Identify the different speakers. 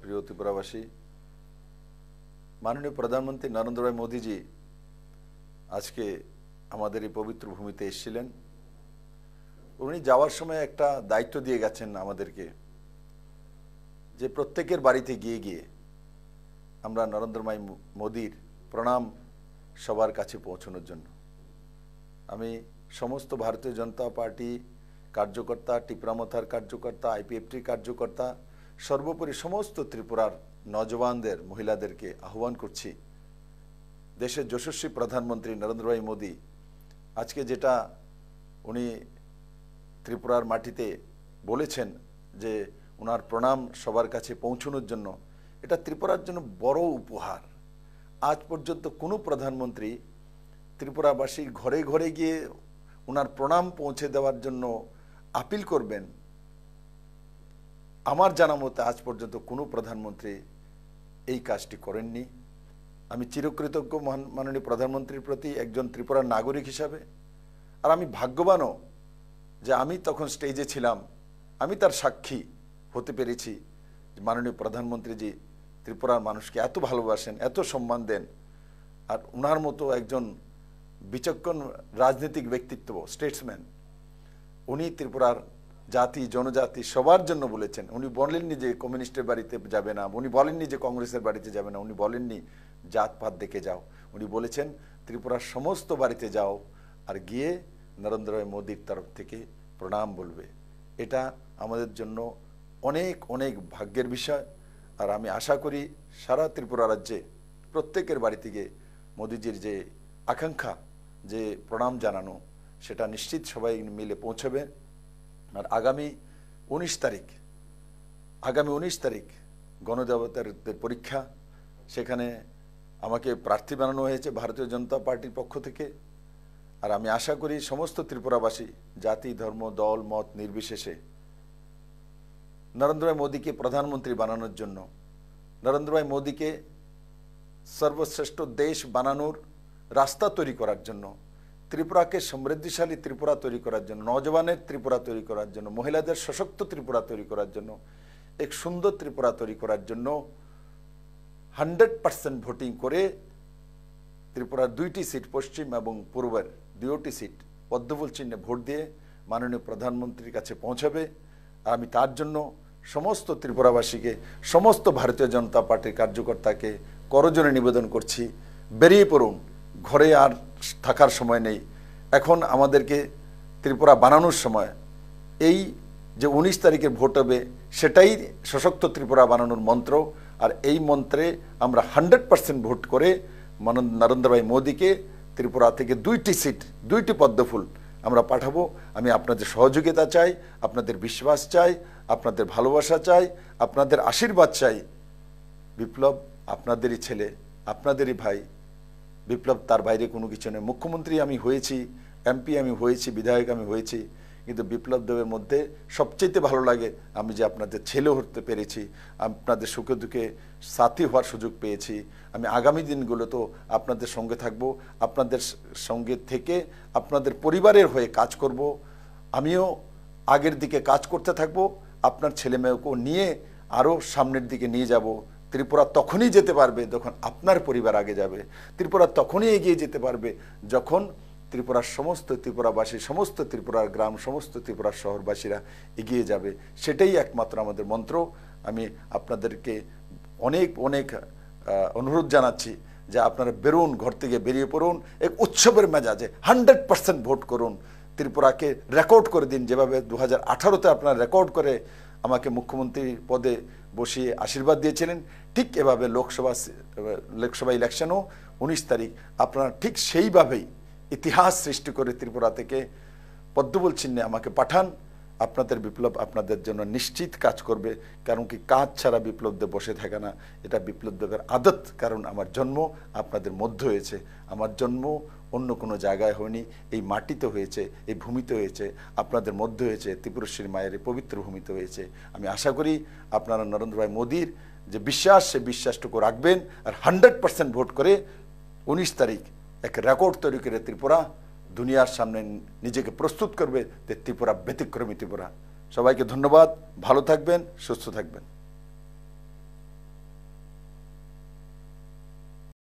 Speaker 1: প্রিয় ত্রিপুরাবাসী, মাননীয় প্রধানমন্ত্রী নরেন্দ্র ভাই মোদীজি আজকে আমাদের এই পবিত্র ভূমিতে এসেছিলেন। উনি যাওয়ার সময় একটা দায়িত্ব দিয়ে গেছেন আমাদেরকে, যে প্রত্যেকের বাড়িতে গিয়ে গিয়ে আমরা নরেন্দ্র ভাই মোদীর প্রণাম সবার কাছে পৌঁছানোর জন্য। আমি সমস্ত ভারতীয় জনতা পার্টি কার্যকর্তা, টিপ্রামথার কার্যকর্তা, আইপিএফটির কার্যকর্তা, সর্বোপরি সমস্ত ত্রিপুরার নজওয়ানদের, মহিলাদেরকে আহ্বান করছি, দেশের যশস্বী প্রধানমন্ত্রী নরেন্দ্র ভাই মোদী আজকে যেটা উনি ত্রিপুরার মাটিতে বলেছেন যে ওনার প্রণাম সবার কাছে পৌঁছানোর জন্য, এটা ত্রিপুরার জন্য বড় উপহার। আজ পর্যন্ত কোনো প্রধানমন্ত্রী ত্রিপুরাবাসীর ঘরে ঘরে গিয়ে ওনার প্রণাম পৌঁছে দেওয়ার জন্য আপিল করবেন, আমার জানা মতে আজ পর্যন্ত কোনো প্রধানমন্ত্রী এই কাজটি করেননি। আমি চিরকৃতজ্ঞ মাননীয় প্রধানমন্ত্রীর প্রতি একজন ত্রিপুরার নাগরিক হিসাবে। আর আমি ভাগ্যবানও যে আমি তখন স্টেজে ছিলাম, আমি তার সাক্ষী হতে পেরেছি। মাননীয় প্রধানমন্ত্রীজি ত্রিপুরার মানুষকে এত ভালোবাসেন, এত সম্মান দেন। আর ওনার মতো একজন বিচক্ষণ রাজনৈতিক ব্যক্তিত্ব, স্টেটসম্যান, উনি ত্রিপুরার জাতি জনজাতি সবার জন্য বলেছেন। উনি বলেননি যে কমিউনিস্টের বাড়িতে যাবে না, উনি বলেননি যে কংগ্রেসের বাড়িতে যাবে না, উনি বলেননি জাতপাত দেখে যাও, উনি বলেছেন ত্রিপুরার সমস্ত বাড়িতে যাও আর গিয়ে নরেন্দ্র ভাই মোদীর তরফ থেকে প্রণাম বলবে। এটা আমাদের জন্য অনেক অনেক ভাগ্যের বিষয়। আর আমি আশা করি সারা ত্রিপুরা রাজ্যে প্রত্যেকের বাড়িতে গিয়ে মোদীজির যে আকাঙ্ক্ষা, যে প্রণাম জানানো, সেটা নিশ্চিত সবাই মিলে পৌঁছবে। আর আগামী 19 তারিখ গণদেবতাদের পরীক্ষা, সেখানে আমাকে প্রার্থী বানানো হয়েছে ভারতীয় জনতা পার্টির পক্ষ থেকে। আর আমি আশা করি সমস্ত ত্রিপুরাবাসী জাতি ধর্ম দল মত নির্বিশেষে নরেন্দ্র ভাই মোদীকে প্রধানমন্ত্রী বানানোর জন্য, নরেন্দ্র ভাই মোদীকে সর্বশ্রেষ্ঠ দেশ বানানোর রাস্তা তৈরি করার জন্য, ত্রিপুরাকে সমৃদ্ধিশালী ত্রিপুরা তৈরি করার জন্য, নওজওয়ানের ত্রিপুরা তৈরি করার জন্য, মহিলাদের সশক্ত ত্রিপুরা তৈরি করার জন্য, এক সুন্দর ত্রিপুরা তৈরি করার জন্য 100% ভোটিং করে ত্রিপুরার 2টি সিট, পশ্চিম এবং পূর্বের 2টি সিট পদ্মফুল চিহ্নে ভোট দিয়ে মাননীয় প্রধানমন্ত্রীর কাছে পৌঁছাবে। আর আমি তার জন্য সমস্ত ত্রিপুরাবাসীকে, সমস্ত ভারতীয় জনতা পার্টির কার্যকর্তাকে করজোড়ে নিবেদন করছি, বেরিয়ে পড়ুন। ঘরে আর থাকার সময় নেই। এখন আমাদেরকে ত্রিপুরা বানানোর সময়। এই যে 19 তারিখের ভোট হবে, সেটাই সশক্ত ত্রিপুরা বানানোর মন্ত্র। আর এই মন্ত্রে আমরা 100% ভোট করে নরেন্দ্র ভাই মোদীকে ত্রিপুরা থেকে 2টি সিট, 2টি পদ্মফুল আমরা পাঠাবো। আমি আপনাদের সহযোগিতা চাই, আপনাদের বিশ্বাস চাই, আপনাদের ভালোবাসা চাই, আপনাদের আশীর্বাদ চাই। বিপ্লব আপনাদেরই ছেলে, আপনাদেরই ভাই। বিপ্লব তার বাইরে কোনো কিছু নেই। মুখ্যমন্ত্রী আমি হয়েছি, এমপি আমি হয়েছি, বিধায়ক আমি হয়েছি, কিন্তু বিপ্লব দেবের মধ্যে সবচেয়ে ভালো লাগে আমি যে আপনাদের ছেলে হতে পেরেছি, আপনাদের সুখে দুঃখে সাথী হওয়ার সুযোগ পেয়েছি। আমি আগামী দিনগুলোতেও আপনাদের সঙ্গে থাকব, আপনাদের সঙ্গে থেকে আপনাদের পরিবারের হয়ে কাজ করব। আমিও আগের দিকে কাজ করতে থাকব, আপনার ছেলে মেয়েকেও নিয়ে আরও সামনের দিকে নিয়ে যাব। ত্রিপুরা তখনই যেতে পারবে যখন আপনার পরিবার আগে যাবে। ত্রিপুরা তখনই এগিয়ে যেতে পারবে যখন ত্রিপুরার সমস্ত ত্রিপুরাবাসী, সমস্ত ত্রিপুরার গ্রাম, সমস্ত ত্রিপুরার শহরবাসীরা এগিয়ে যাবে। সেটাই একমাত্র আমাদের মন্ত্র। আমি আপনাদেরকে অনেক অনেক অনুরোধ জানাচ্ছি যে আপনারা বেরোন, ঘর থেকে বেরিয়ে পড়ুন, এক উৎসবের মেজাজে 100% ভোট করুন। ত্রিপুরাকে রেকর্ড করে দিন, যেভাবে 2018-তে আপনারা রেকর্ড করে আমাকে মুখ্যমন্ত্রী পদে বসিয়ে আশীর্বাদ দিয়েছিলেন, ঠিক এভাবে লোকসভা ইলেকশনও 19 তারিখ আপনারা ঠিক সেইভাবেই ইতিহাস সৃষ্টি করে ত্রিপুরা থেকে পদ্মফুল চিহ্নে আমাকে পাঠান। আপনাদের বিপ্লব আপনাদের জন্য নিশ্চিত কাজ করবে। কারণ কি, কাজ ছাড়া বিপ্লব দেব বসে থাকে না, এটা বিপ্লব দেবের আদত। কারণ আমার জন্ম আপনাদের মধ্যে হয়েছে, আমার জন্ম অন্য কোনো জায়গায় হয়নি, এই মাটিতে হয়েছে, এই ভূমিতে হয়েছে, আপনাদের মধ্যে হয়েছে, ত্রিপুরেশ্বরী মায়ের এই পবিত্র ভূমিতে হয়েছে। আমি আশা করি আপনারা নরেন্দ্র ভাই মোদীর যে বিশ্বাস, সে বিশ্বাসটুকু রাখবেন আর 100% ভোট করে 19 তারিখ এক রেকর্ড তৈরি করে ত্রিপুরা দুনিয়ার সামনে নিজেকে প্রস্তুত করবে যে ত্রিপুরা ব্যতিক্রমী ত্রিপুরা। সবাইকে ধন্যবাদ, ভালো থাকবেন, সুস্থ থাকবেন।